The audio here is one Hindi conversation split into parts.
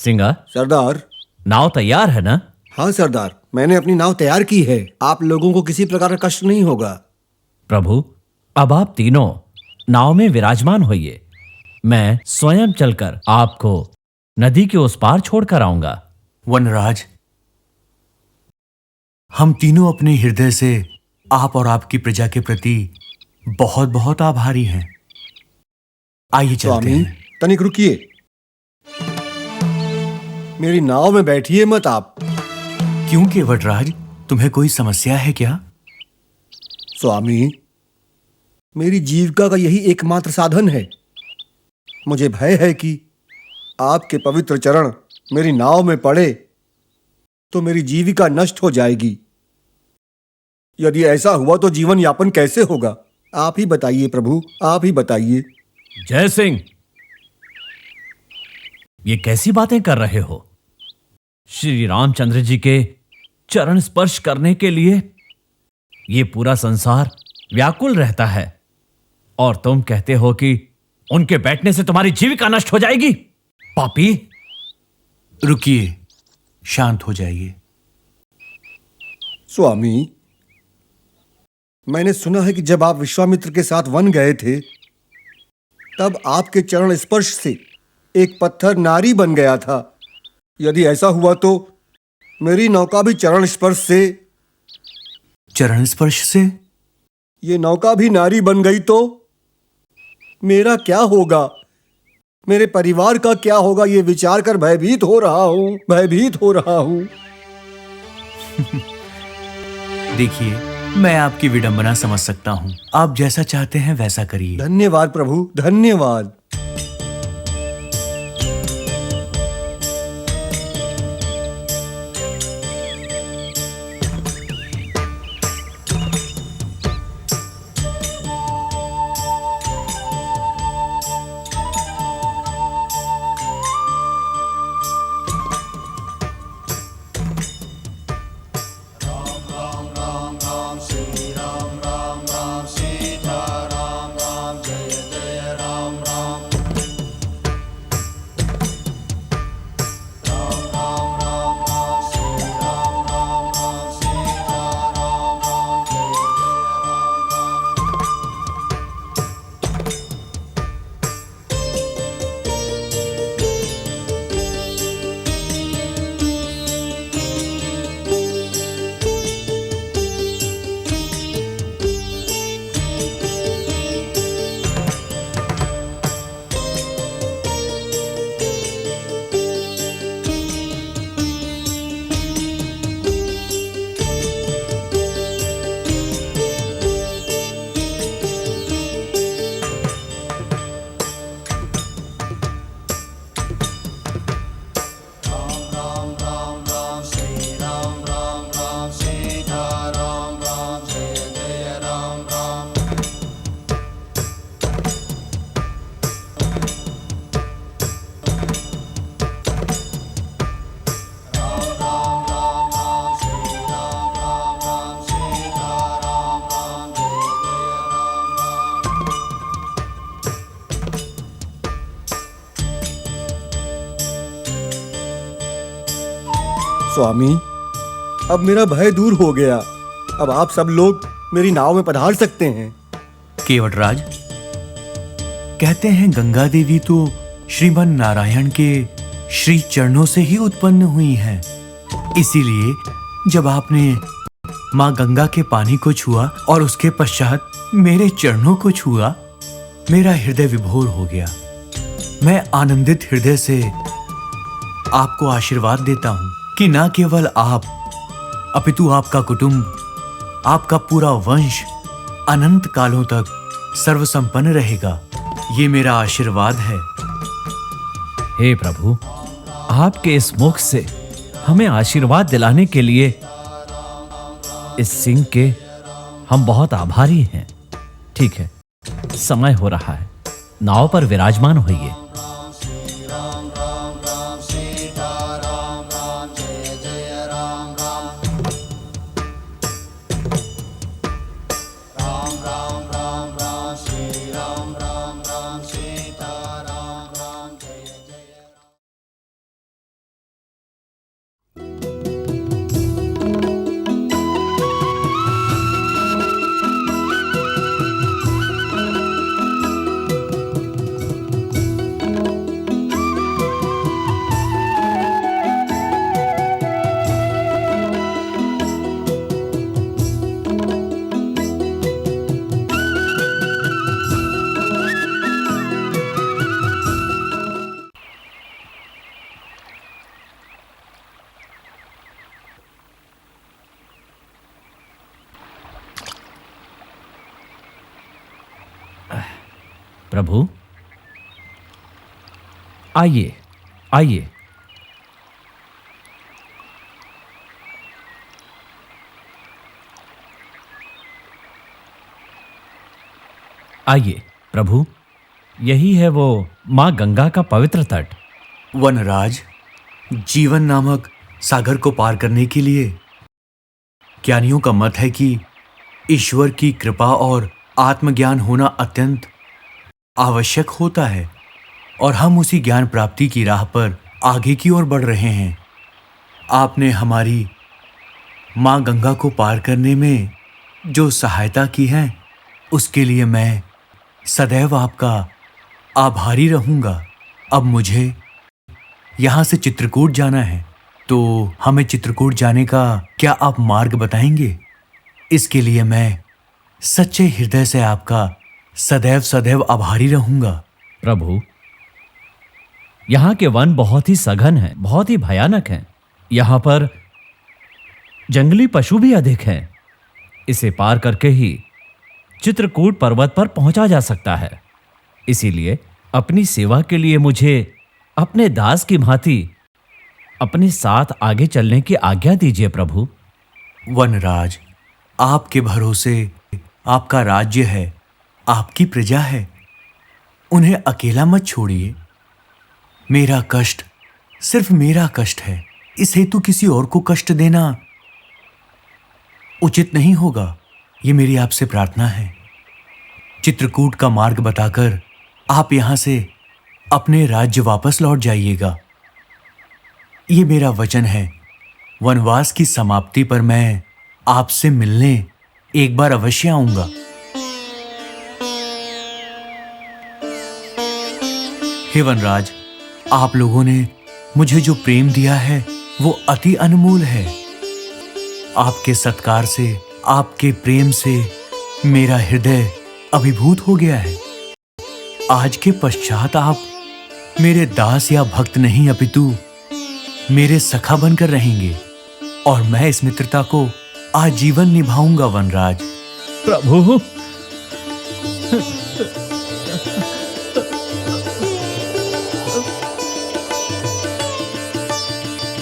सिंगा, सरदार। नाव तैयार है ना? हाँ सरदार, मैंने अपनी नाव तैयार की है। आप लोगों को किसी प्रकार का कष्ट नहीं होगा। प्रभु, अब आप तीनों नाव में विराजमान होइए। मैं स्वयं चलकर आपको नदी के उस पार छोड़कर आऊंगा। वनराज, हम तीनों अपने हृदय से आप और आपकी प्रजा के प्रति बहुत बहुत आभारी हैं। आइए चलते स्वामी, हैं। तनिक रुकिए। मेरी नाव में बैठिए मत आप। क्यों केवटराज, तुम्हें कोई समस्या है क्या? स्वामी, मेरी जीविका का यही एकमात्र साधन है। मुझे भय है कि आपके पवित्र चरण मेरी नाव में पड़े तो मेरी जीविका नष्ट हो जाएगी। यदि ऐसा हुआ तो जीवन यापन कैसे होगा? आप ही बताइए प्रभु, आप ही बताइए। जय सिंह, ये कैसी बातें कर रहे हो? श्री रामचंद्र जी के चरण स्पर्श करने के लिए ये पूरा संसार व्याकुल रहता है, और तुम कहते हो कि उनके बैठने से तुम्हारी जीविका नष्ट हो जाएगी? पापी! रुकिए, शांत हो जाइए। स्वामी, मैंने सुना है कि जब आप विश्वामित्र के साथ वन गए थे तब आपके चरण स्पर्श से एक पत्थर नारी बन गया था। यदि ऐसा हुआ तो मेरी नौका भी चरण स्पर्श से ये नौका भी नारी बन गई तो मेरा क्या होगा? मेरे परिवार का क्या होगा? ये विचार कर भयभीत हो रहा हूं। देखिए, मैं आपकी विडंबना समझ सकता हूं। आप जैसा चाहते हैं वैसा करिए। धन्यवाद प्रभु, धन्यवाद। स्वामी, अब मेरा भय दूर हो गया। अब आप सब लोग मेरी नाव में पधार सकते हैं। केवटराज, कहते हैं गंगा देवी तो श्रीमन नारायण के श्री चरणों से ही उत्पन्न हुई हैं। इसीलिए जब आपने मां गंगा के पानी को छुआ और उसके पश्चात मेरे चरणों को छुआ, मेरा हृदय विभोर हो गया। मैं आनंदित हृदय से आपको आशीर्वाद देता हूं कि न केवल आप अपितु आपका कुटुंब, आपका पूरा वंश अनंत कालों तक सर्वसंपन्न रहेगा। ये मेरा आशीर्वाद है। हे प्रभु, आपके इस मुख से हमें आशीर्वाद दिलाने के लिए इस सिंह के हम बहुत आभारी हैं। ठीक है, समय हो रहा है, नाव पर विराजमान होइए। प्रभु, आइए आइए। आइए प्रभु, यही है वो मां गंगा का पवित्र तट। वनराज, जीवन नामक सागर को पार करने के लिए ज्ञानियों का मत है कि ईश्वर की कृपा और आत्मज्ञान होना अत्यंत आवश्यक होता है, और हम उसी ज्ञान प्राप्ति की राह पर आगे की ओर बढ़ रहे हैं। आपने हमारी मां गंगा को पार करने में जो सहायता की है, उसके लिए मैं सदैव आपका आभारी रहूंगा। अब मुझे यहाँ से चित्रकूट जाना है, तो हमें चित्रकूट जाने का क्या आप मार्ग बताएंगे? इसके लिए मैं सच्चे हृदय से आपका सदैव सदैव आभारी रहूंगा। प्रभु, यहाँ के वन बहुत ही सघन हैं, बहुत ही भयानक हैं। यहाँ पर जंगली पशु भी अधिक हैं। इसे पार करके ही चित्रकूट पर्वत पर पहुंचा जा सकता है। इसीलिए अपनी सेवा के लिए मुझे अपने दास की भांति अपने साथ आगे चलने की आज्ञा दीजिए प्रभु। वनराज, आपके भरोसे आपका राज्य है, आपकी प्रजा है, उन्हें अकेला मत छोड़िए। मेरा कष्ट सिर्फ मेरा कष्ट है, इस हेतु किसी और को कष्ट देना उचित नहीं होगा। ये मेरी आपसे प्रार्थना है। चित्रकूट का मार्ग बताकर आप यहां से अपने राज्य वापस लौट जाइएगा। ये मेरा वचन है। वनवास की समाप्ति पर मैं आपसे मिलने एक बार अवश्य आऊंगा। हे वनराज, आप लोगों ने मुझे जो प्रेम दिया है वो अति अनमोल है। आपके सत्कार से, आपके प्रेम से मेरा हृदय अभिभूत हो गया है। आज के पश्चात आप मेरे दास या भक्त नहीं, अपितु मेरे सखा बनकर रहेंगे, और मैं इस मित्रता को आजीवन निभाऊंगा। वनराज प्रभु,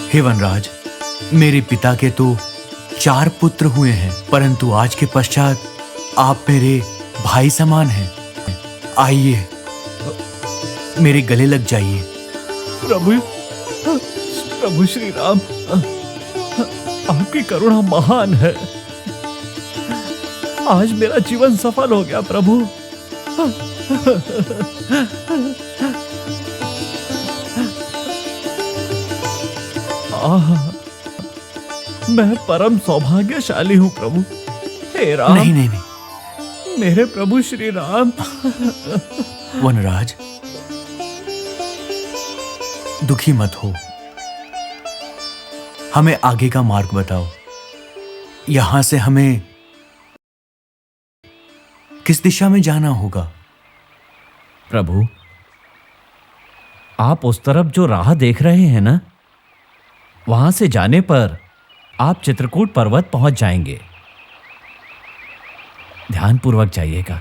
हे वनराज, मेरे पिता के तो 4 पुत्र हुए हैं, परंतु आज के पश्चात आप मेरे भाई समान हैं। आइए, मेरे गले लग जाइए। प्रभु, प्रभु श्री राम, आपकी करुणा महान है। आज मेरा जीवन सफल हो गया प्रभु। मैं परम सौभाग्यशाली हूं प्रभु। हे राम। नहीं नहीं नहीं, मेरे प्रभु श्री राम। वनराज, दुखी मत हो, हमें आगे का मार्ग बताओ। यहां से हमें किस दिशा में जाना होगा? प्रभु, आप उस तरफ जो राह देख रहे हैं ना, वहां से जाने पर आप चित्रकूट पर्वत पहुंच जाएंगे। ध्यानपूर्वक जाइएगा।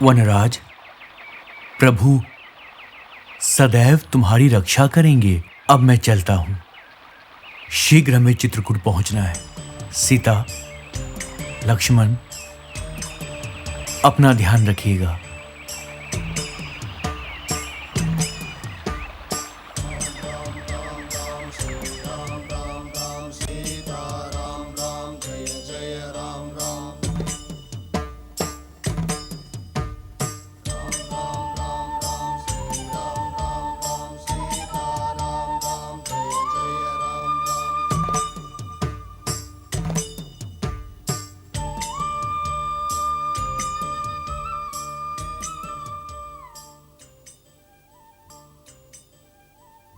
वनराज, प्रभु सदैव तुम्हारी रक्षा करेंगे। अब मैं चलता हूं, शीघ्र हमें चित्रकूट पहुंचना है। सीता, लक्ष्मण, अपना ध्यान रखिएगा।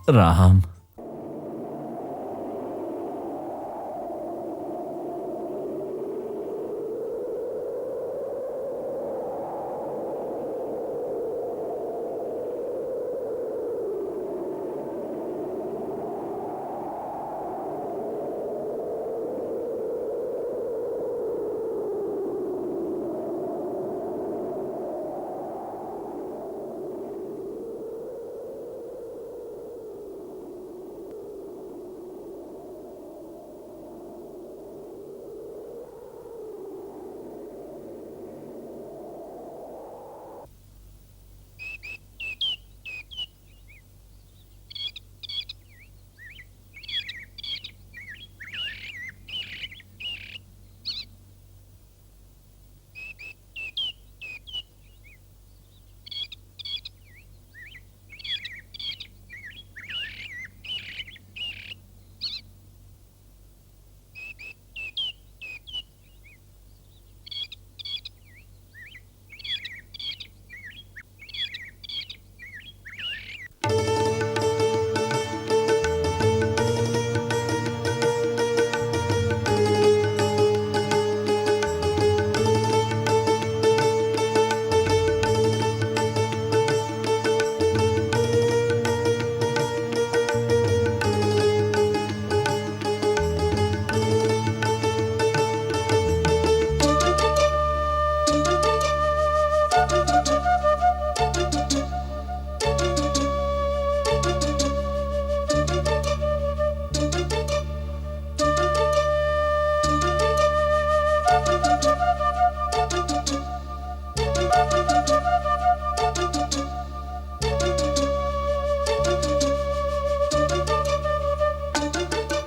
राम,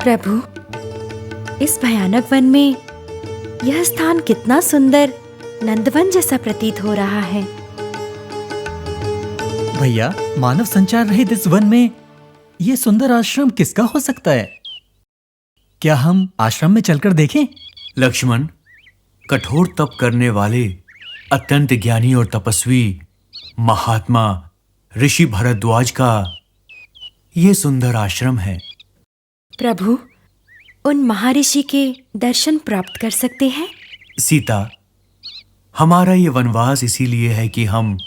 प्रभु, इस भयानक वन में यह स्थान कितना सुंदर नंदवन जैसा प्रतीत हो रहा है। भैया, मानव संचार रहित इस वन में यह सुंदर आश्रम किसका हो सकता है? क्या हम आश्रम में चलकर देखें? लक्ष्मण, कठोर तप करने वाले अत्यंत ज्ञानी और तपस्वी महात्मा ऋषि भरद्वाज का ये सुंदर आश्रम है। प्रभु, उन महर्षि के दर्शन प्राप्त कर सकते हैं? सीता, हमारा ये वनवास इसीलिए है कि हम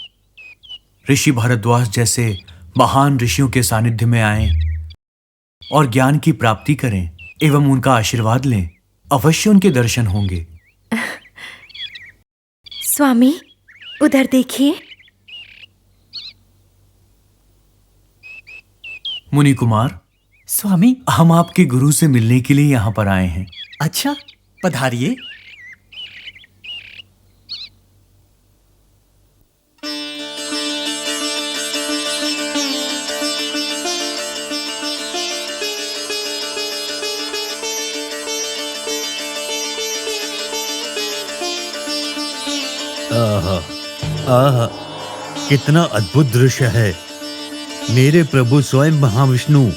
ऋषि भरद्वाज जैसे महान ऋषियों के सानिध्य में आएं और ज्ञान की प्राप्ति करें एवं उनका आशीर्वाद लें। अवश्य उनके दर्शन होंगे। स्वामी, उधर देखिए। मुनि कुमार, स्वामी, हम आपके गुरु से मिलने के लिए यहाँ पर आए हैं। अच्छा, पधारिए। आहा, आहा, कितना अद्भुत दृश्य है। मेरे प्रभु स्वयं महाविष्णु,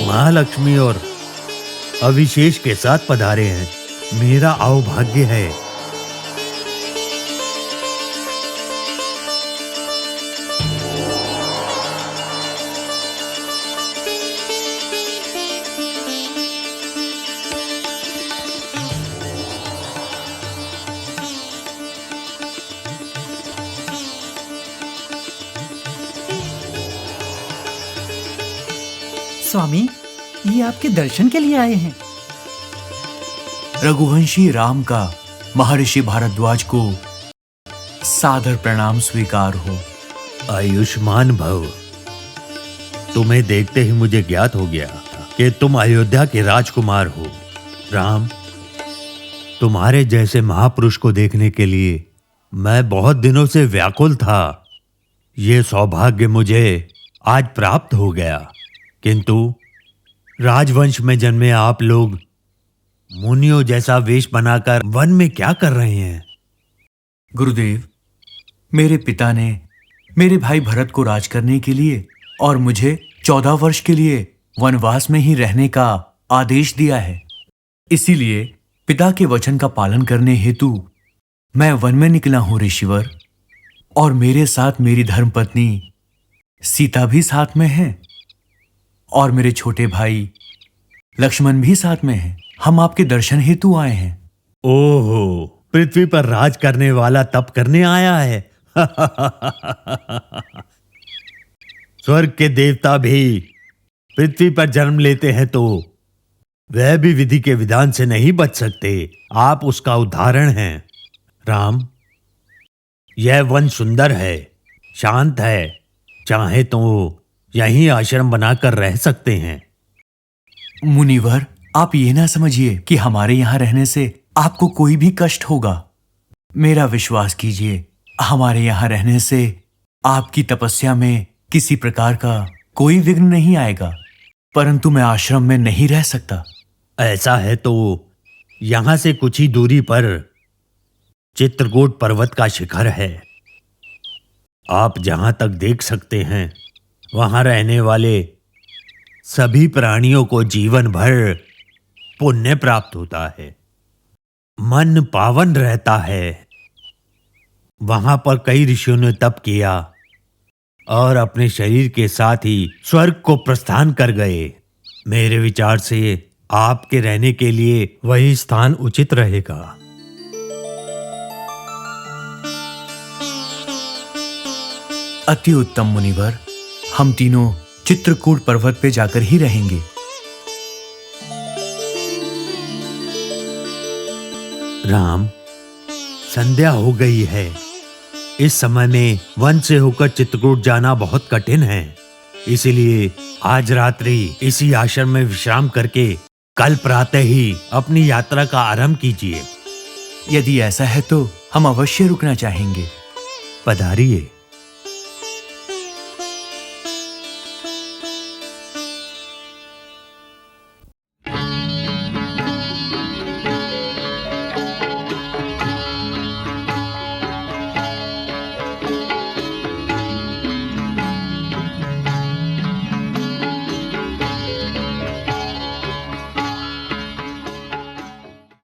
महालक्ष्मी और अविशेष के साथ पधारे हैं। मेरा अहोभाग्य है। स्वामी, ये आपके दर्शन के लिए आए हैं। रघुवंशी राम का महर्षि भारद्वाज को सादर प्रणाम स्वीकार हो। आयुष्मान भव। तुम्हें देखते ही मुझे ज्ञात हो गया कि तुम अयोध्या के राजकुमार हो। राम, तुम्हारे जैसे महापुरुष को देखने के लिए मैं बहुत दिनों से व्याकुल था। ये सौभाग्य मुझे आज प्राप्त हो गया। किंतु राजवंश में जन्मे आप लोग मुनियों जैसा वेश बनाकर वन में क्या कर रहे हैं? गुरुदेव, मेरे पिता ने मेरे भाई भरत को राज करने के लिए और मुझे 14 वर्ष के लिए वनवास में ही रहने का आदेश दिया है। इसीलिए पिता के वचन का पालन करने हेतु मैं वन में निकला हूं ऋषिवर, और मेरे साथ मेरी धर्मपत्नी सीता भी साथ में है और मेरे छोटे भाई लक्ष्मण भी साथ में हैं। हम आपके दर्शन हेतु आए हैं। ओहो, पृथ्वी पर राज करने वाला तप करने आया है। स्वर्ग के देवता भी पृथ्वी पर जन्म लेते हैं तो वह भी विधि के विधान से नहीं बच सकते। आप उसका उदाहरण हैं। राम, यह वन सुंदर है, शांत है। चाहे तो यहीं आश्रम बनाकर रह सकते हैं। मुनिवर, आप ये ना समझिए कि हमारे यहां रहने से आपको कोई भी कष्ट होगा। मेरा विश्वास कीजिए, हमारे यहां रहने से आपकी तपस्या में किसी प्रकार का कोई विघ्न नहीं आएगा। परंतु मैं आश्रम में नहीं रह सकता। ऐसा है तो यहां से कुछ ही दूरी पर चित्रकूट पर्वत का शिखर है। आप जहां तक देख सकते हैं, वहां रहने वाले सभी प्राणियों को जीवन भर पुण्य प्राप्त होता है, मन पावन रहता है। वहां पर कई ऋषियों ने तप किया और अपने शरीर के साथ ही स्वर्ग को प्रस्थान कर गए। मेरे विचार से आपके रहने के लिए वही स्थान उचित रहेगा। अति उत्तम मुनिवर, हम तीनों चित्रकूट पर्वत पे जाकर ही रहेंगे। राम, संध्या हो गई है। इस समय में वन से होकर चित्रकूट जाना बहुत कठिन है। इसलिए आज रात्रि इसी आश्रम में विश्राम करके कल प्रातः ही अपनी यात्रा का आरंभ कीजिए। यदि ऐसा है तो हम अवश्य रुकना चाहेंगे। पधारिए।